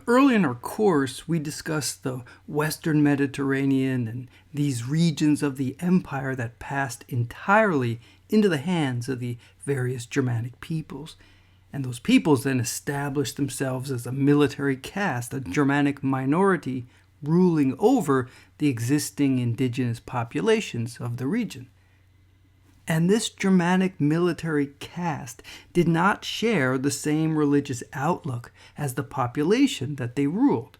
early in our course, we discussed the Western Mediterranean and these regions of the empire that passed entirely into the hands of the various Germanic peoples. And those peoples then established themselves as a military caste, a Germanic minority ruling over the existing indigenous populations of the region. And this Germanic military caste did not share the same religious outlook as the population that they ruled.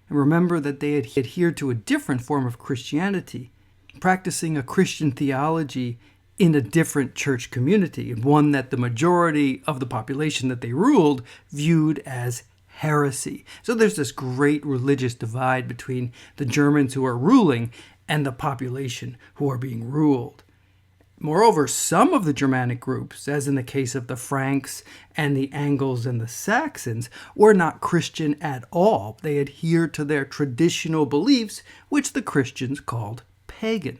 And remember that they adhered to a different form of Christianity, practicing a Christian theology in a different church community, one that the majority of the population that they ruled viewed as heresy. So there's this great religious divide between the Germans who are ruling and the population who are being ruled. Moreover, some of the Germanic groups, as in the case of the Franks and the Angles and the Saxons, were not Christian at all. They adhered to their traditional beliefs, which the Christians called pagan.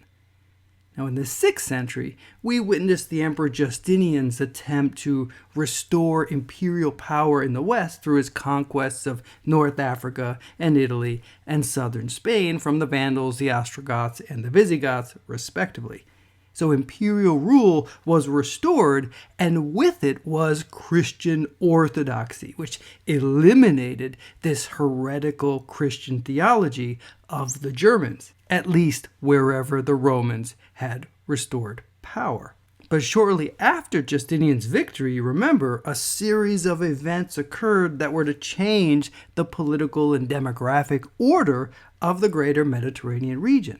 Now, in the 6th century, we witnessed the Emperor Justinian's attempt to restore imperial power in the West through his conquests of North Africa and Italy and southern Spain from the Vandals, the Ostrogoths, and the Visigoths, respectively. So imperial rule was restored, and with it was Christian orthodoxy, which eliminated this heretical Christian theology of the Germans, at least wherever the Romans had restored power. But shortly after Justinian's victory, remember, a series of events occurred that were to change the political and demographic order of the greater Mediterranean region.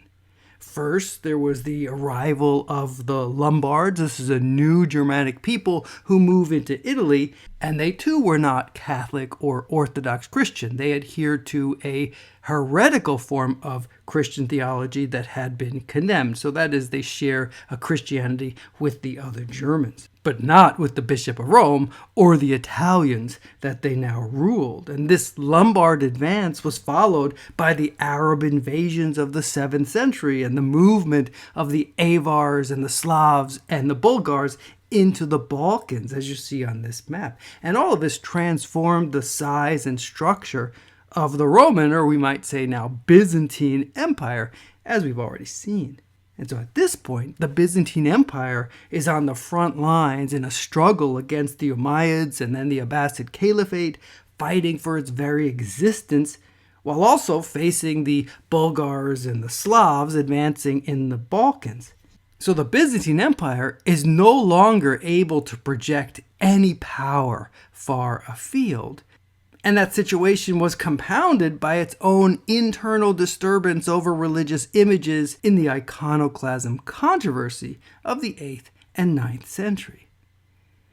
First, there was the arrival of the Lombards. This is a new Germanic people who move into Italy, and they too were not Catholic or Orthodox Christian. They adhered to a heretical form of Christian theology that had been condemned. So that is, they share a Christianity with the other Germans, but not with the Bishop of Rome or the Italians that they now ruled. And this Lombard advance was followed by the Arab invasions of the 7th century and the movement of the Avars and the Slavs and the Bulgars into the Balkans, as you see on this map. And all of this transformed the size and structure of the Roman, or we might say now Byzantine Empire, as we've already seen. And so at this point, the Byzantine Empire is on the front lines in a struggle against the Umayyads and then the Abbasid Caliphate, fighting for its very existence, while also facing the Bulgars and the Slavs advancing in the Balkans. So the Byzantine Empire is no longer able to project any power far afield. And that situation was compounded by its own internal disturbance over religious images in the iconoclasm controversy of the 8th and 9th century.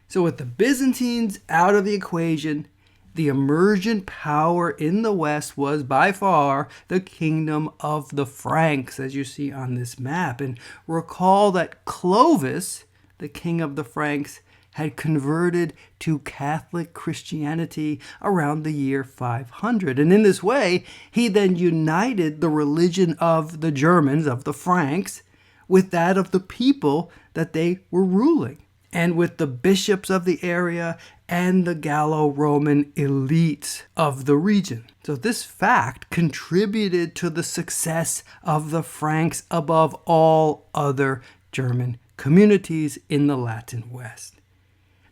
So with the Byzantines out of the equation, the emergent power in the West was by far the kingdom of the Franks, as you see on this map. And recall that Clovis, the king of the Franks, had converted to Catholic Christianity around the year 500. And in this way, he then united the religion of the Germans, of the Franks, with that of the people that they were ruling, and with the bishops of the area and the Gallo-Roman elites of the region. So this fact contributed to the success of the Franks above all other German communities in the Latin West.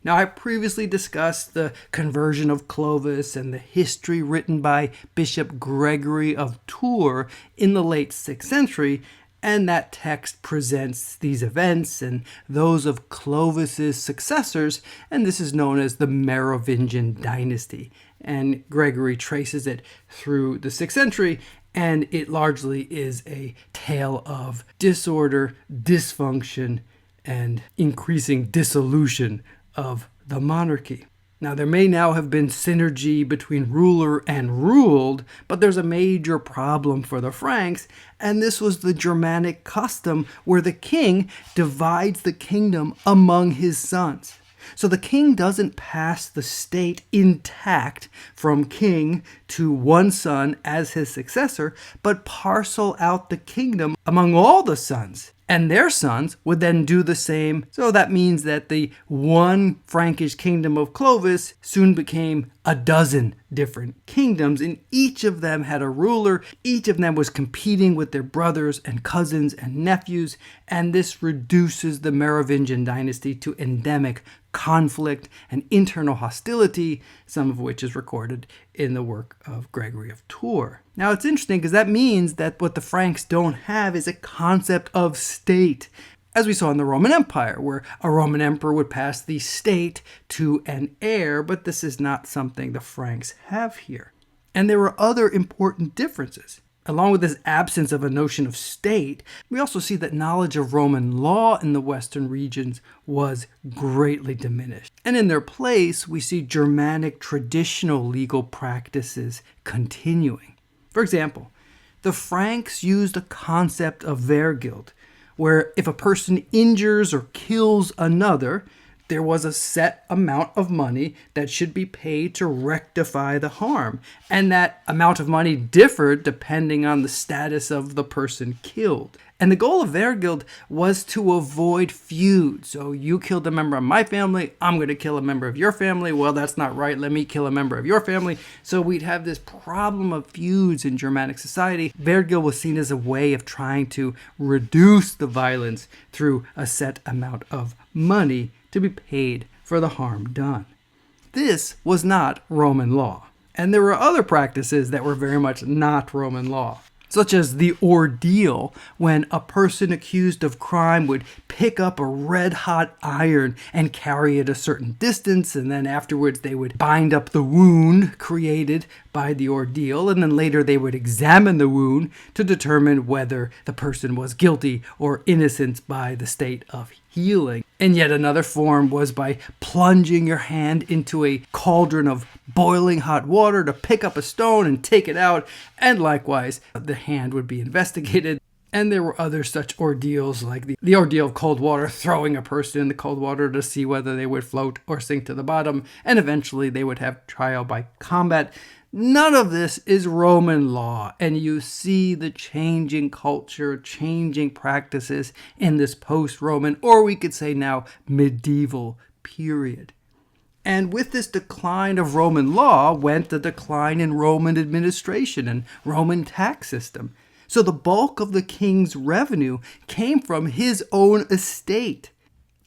Now, I previously discussed the conversion of Clovis and the history written by Bishop Gregory of Tours in the late 6th century, and that text presents these events and those of Clovis's successors, and this is known as the Merovingian dynasty. And Gregory traces it through the 6th century, and it largely is a tale of disorder, dysfunction, and increasing dissolution of the monarchy. Now, there may now have been synergy between ruler and ruled, but there's a major problem for the Franks, and this was the Germanic custom where the king divides the kingdom among his sons. So the king doesn't pass the state intact from king to one son as his successor, but parcel out the kingdom among all the sons. And their sons would then do the same. So that means that the one Frankish kingdom of Clovis soon became a dozen different kingdoms, and each of them had a ruler. Each of them was competing with their brothers and cousins and nephews, and this reduces the Merovingian dynasty to endemic conflict and internal hostility, some of which is recorded in the work of Gregory of Tours. Now, it's interesting because that means that what the Franks don't have is a concept of state, as we saw in the Roman Empire, where a Roman emperor would pass the state to an heir, but this is not something the Franks have here. And there are other important differences. Along with this absence of a notion of state, we also see that knowledge of Roman law in the Western regions was greatly diminished. And in their place, we see Germanic traditional legal practices continuing. For example, the Franks used a concept of Wehrgild, where if a person injures or kills another, there was a set amount of money that should be paid to rectify the harm. And that amount of money differed depending on the status of the person killed. And the goal of Wehrgild was to avoid feuds. So you killed a member of my family, I'm going to kill a member of your family. Well, that's not right. Let me kill a member of your family. So we'd have this problem of feuds in Germanic society. Wehrgild was seen as a way of trying to reduce the violence through a set amount of money to be paid for the harm done. This was not Roman law. And there were other practices that were very much not Roman law, such as the ordeal, when a person accused of crime would pick up a red-hot iron and carry it a certain distance, and then afterwards they would bind up the wound created by the ordeal, and then later they would examine the wound to determine whether the person was guilty or innocent by the state of healing. And yet another form was by plunging your hand into a cauldron of boiling hot water to pick up a stone and take it out, and likewise the hand would be investigated. And there were other such ordeals, like the ordeal of cold water, throwing a person in the cold water to see whether they would float or sink to the bottom, and eventually they would have trial by combat. None of this is Roman law, and you see the changing culture, changing practices in this post-Roman, or we could say now medieval period. And with this decline of Roman law went the decline in Roman administration and Roman tax system. So the bulk of the king's revenue came from his own estate.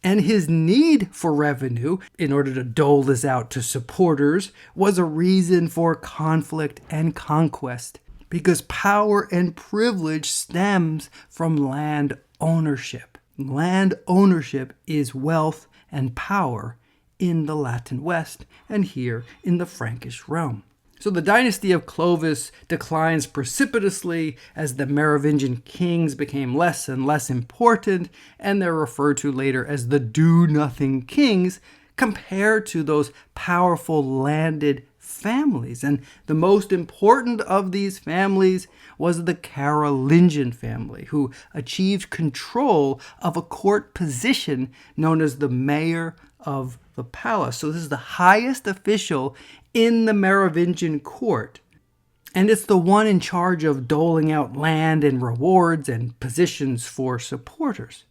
And his need for revenue, in order to dole this out to supporters, was a reason for conflict and conquest, because power and privilege stems from land ownership. Land ownership is wealth and power in the Latin West and here in the Frankish realm. So the dynasty of Clovis declines precipitously as the Merovingian kings became less and less important, and they're referred to later as the do-nothing kings compared to those powerful landed families. And the most important of these families was the Carolingian family, who achieved control of a court position known as the mayor of the palace. So this is the highest official in the Merovingian court, and it's the one in charge of doling out land and rewards and positions for supporters.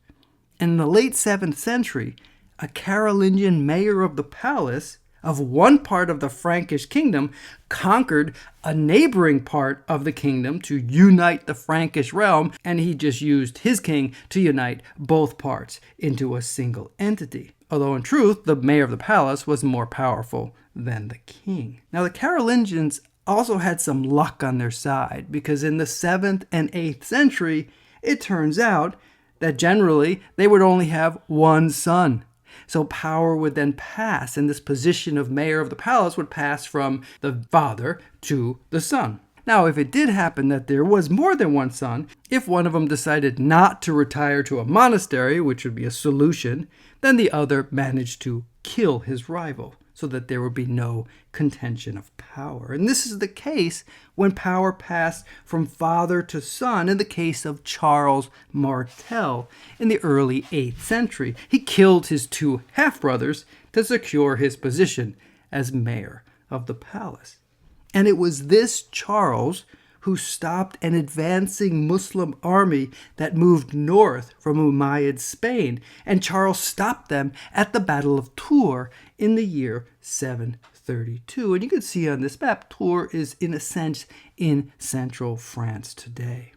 In the late 7th century, a Carolingian mayor of the palace of one part of the Frankish kingdom conquered a neighboring part of the kingdom to unite the Frankish realm, and he just used his king to unite both parts into a single entity. Although in truth, the mayor of the palace was more powerful than the king. Now the Carolingians also had some luck on their side, because in the 7th and 8th century, it turns out that generally they would only have one son. So power would then pass, and this position of mayor of the palace would pass from the father to the son. Now, if it did happen that there was more than one son, if one of them decided not to retire to a monastery, which would be a solution, then the other managed to kill his rival, so that there would be no contention of power. And this is the case when power passed from father to son in the case of Charles Martel in the early 8th century. He killed his two half-brothers to secure his position as mayor of the palace. And it was this Charles who stopped an advancing Muslim army that moved north from Umayyad Spain, and Charles stopped them at the Battle of Tours in the year 730. 732. And you can see on this map, Tours is in a sense in central France today.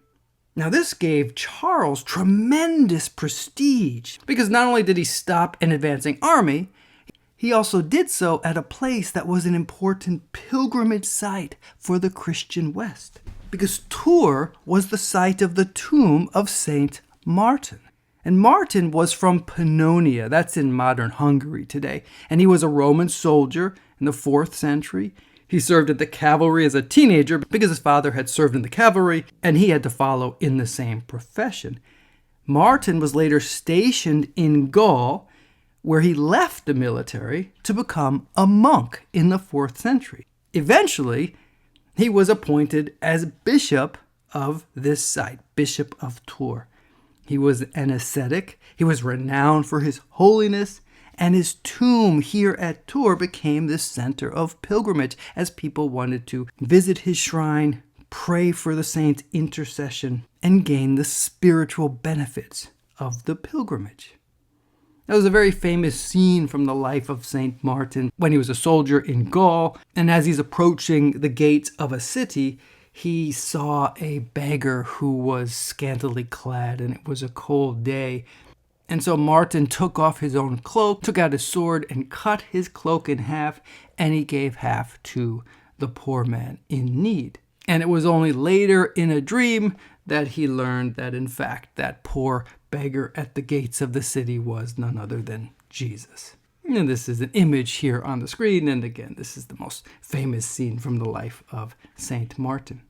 Now this gave Charles tremendous prestige because not only did he stop an advancing army, he also did so at a place that was an important pilgrimage site for the Christian West. Because Tours was the site of the tomb of Saint Martin. And Martin was from Pannonia, that's in modern Hungary today. And he was a Roman soldier in the 4th century. He served at the cavalry as a teenager because his father had served in the cavalry and he had to follow in the same profession. Martin was later stationed in Gaul, where he left the military to become a monk in the 4th century. Eventually, he was appointed as bishop of this site, Bishop of Tours. He was an ascetic, he was renowned for his holiness, and his tomb here at Tours became the center of pilgrimage as people wanted to visit his shrine, pray for the saint's intercession, and gain the spiritual benefits of the pilgrimage. That was a very famous scene from the life of Saint Martin when he was a soldier in Gaul, and as he's approaching the gates of a city, he saw a beggar who was scantily clad, and it was a cold day. And so Martin took off his own cloak, took out his sword, and cut his cloak in half, and he gave half to the poor man in need. And it was only later in a dream that he learned that, in fact, that poor beggar at the gates of the city was none other than Jesus. And this is an image here on the screen, and again, this is the most famous scene from the life of Saint Martin.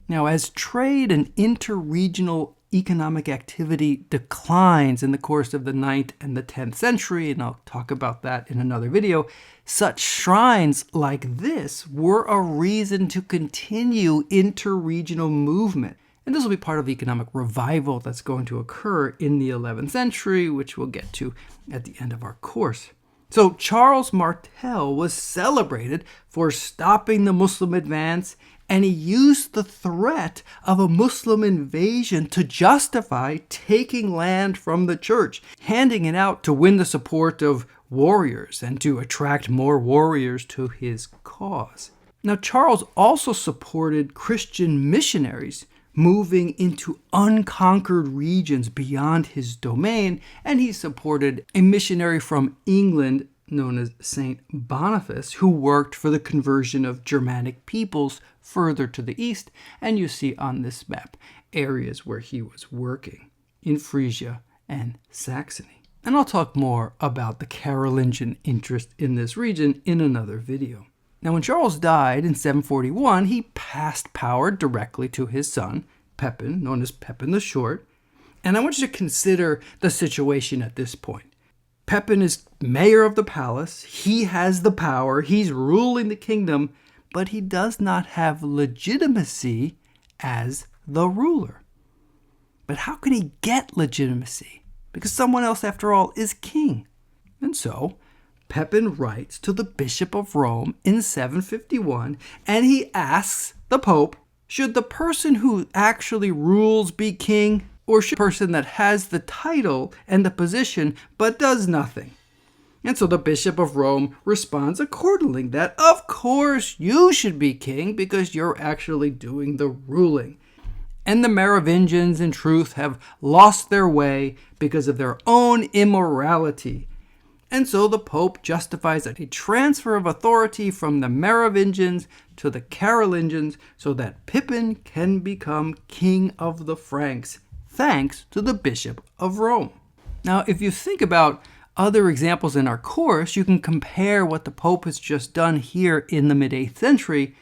Now, as trade and interregional economic activity declines in the course of the 9th and the 10th century, and I'll talk about that in another video, such shrines like this were a reason to continue interregional movement. And this will be part of the economic revival that's going to occur in the 11th century, which we'll get to at the end of our course. So Charles Martel was celebrated for stopping the Muslim advance, and he used the threat of a Muslim invasion to justify taking land from the church, handing it out to win the support of warriors and to attract more warriors to his cause. Now, Charles also supported Christian missionaries moving into unconquered regions beyond his domain, and he supported a missionary from England known as Saint Boniface, who worked for the conversion of Germanic peoples further to the east, and you see on this map areas where he was working in Frisia and Saxony. And I'll talk more about the Carolingian interest in this region in another video. Now, when Charles died in 741, he passed power directly to his son, Pepin, known as Pepin the Short. And I want you to consider the situation at this point. Pepin is mayor of the palace. He has the power. He's ruling the kingdom, but he does not have legitimacy as the ruler. But how can he get legitimacy? Because someone else, after all, is king. And so Pepin writes to the Bishop of Rome in 751, and he asks the Pope, should the person who actually rules be king, or should the person that has the title and the position but does nothing? And so the Bishop of Rome responds accordingly that, of course, you should be king because you're actually doing the ruling. And the Merovingians, in truth, have lost their way because of their own immorality. And so the Pope justifies a transfer of authority from the Merovingians to the Carolingians so that Pippin can become king of the Franks, thanks to the Bishop of Rome. Now, if you think about other examples in our course, you can compare what the Pope has just done here in the mid-8th century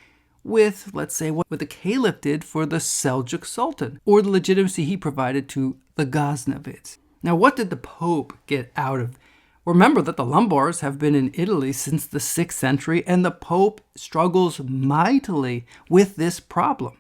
with, let's say, what the Caliph did for the Seljuk Sultan, or the legitimacy he provided to the Ghaznavids. Now, what did the Pope get out of? Remember that the Lombards have been in Italy since the 6th century, and the Pope struggles mightily with this problem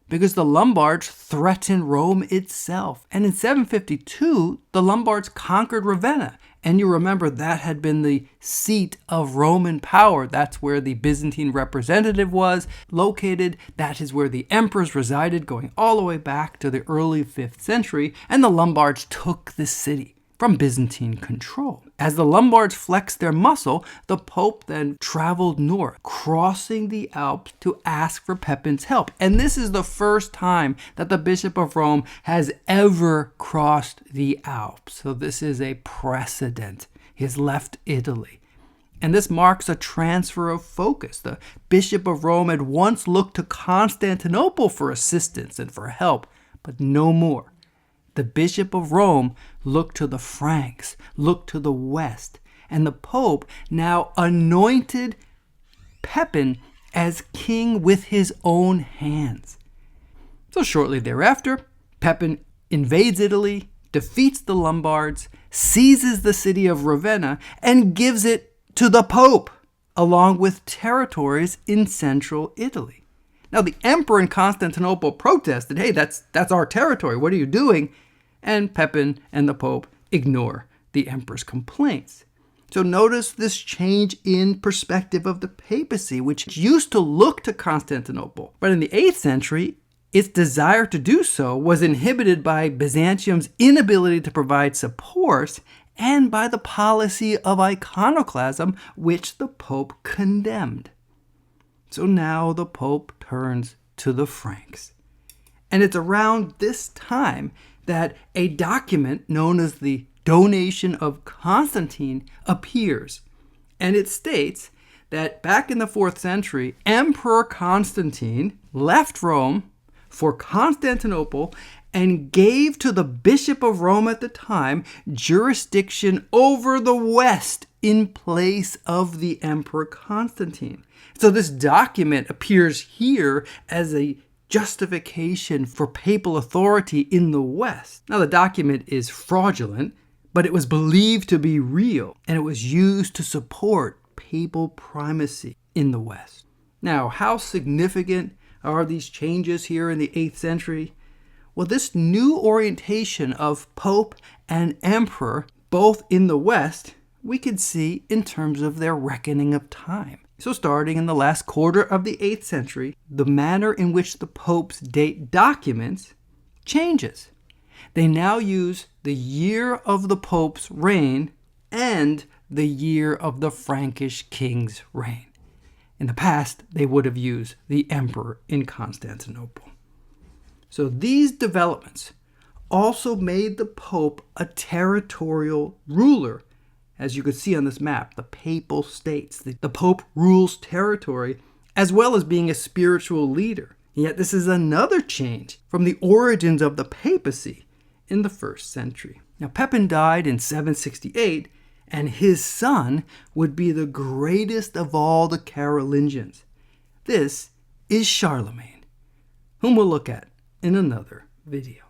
because the Lombards threaten Rome itself. And in 752, the Lombards conquered Ravenna. And you remember that had been the seat of Roman power. That's where the Byzantine representative was located. That is where the emperors resided, going all the way back to the early 5th century. And the Lombards took the city. from Byzantine control. As the Lombards flexed their muscle, the Pope then traveled north, crossing the Alps to ask for Pepin's help. And this is the first time that the Bishop of Rome has ever crossed the Alps. So this is a precedent. He has left Italy. And this marks a transfer of focus. The Bishop of Rome had once looked to Constantinople for assistance and for help, but no more. The Bishop of Rome looked to the Franks, looked to the West, and the Pope now anointed Pepin as king with his own hands. So shortly thereafter, Pepin invades Italy, defeats the Lombards, seizes the city of Ravenna, and gives it to the Pope, along with territories in central Italy. Now, the emperor in Constantinople protested, hey, that's our territory, what are you doing? And Pepin and the Pope ignore the emperor's complaints. So notice this change in perspective of the papacy, which used to look to Constantinople. But in the 8th century, its desire to do so was inhibited by Byzantium's inability to provide support and by the policy of iconoclasm, which the Pope condemned. So now the Pope turns to the Franks. And it's around this time that a document known as the Donation of Constantine appears. And it states that back in the 4th century, Emperor Constantine left Rome for Constantinople and gave to the Bishop of Rome at the time jurisdiction over the West in place of the Emperor Constantine. So this document appears here as a justification for papal authority in the West. Now, the document is fraudulent, but it was believed to be real, and it was used to support papal primacy in the West. Now, how significant are these changes here in the 8th century? Well, this new orientation of Pope and Emperor, both in the West, we could see in terms of their reckoning of time. So starting in the last quarter of the 8th century, the manner in which the popes date documents changes. They now use the year of the pope's reign and the year of the Frankish king's reign. In the past, they would have used the emperor in Constantinople. So these developments also made the Pope a territorial ruler. As you can see on this map, the papal states. The Pope rules territory as well as being a spiritual leader. Yet this is another change from the origins of the papacy in the 1st century. Now, Pepin died in 768, and his son would be the greatest of all the Carolingians. This is Charlemagne, whom we'll look at in another video.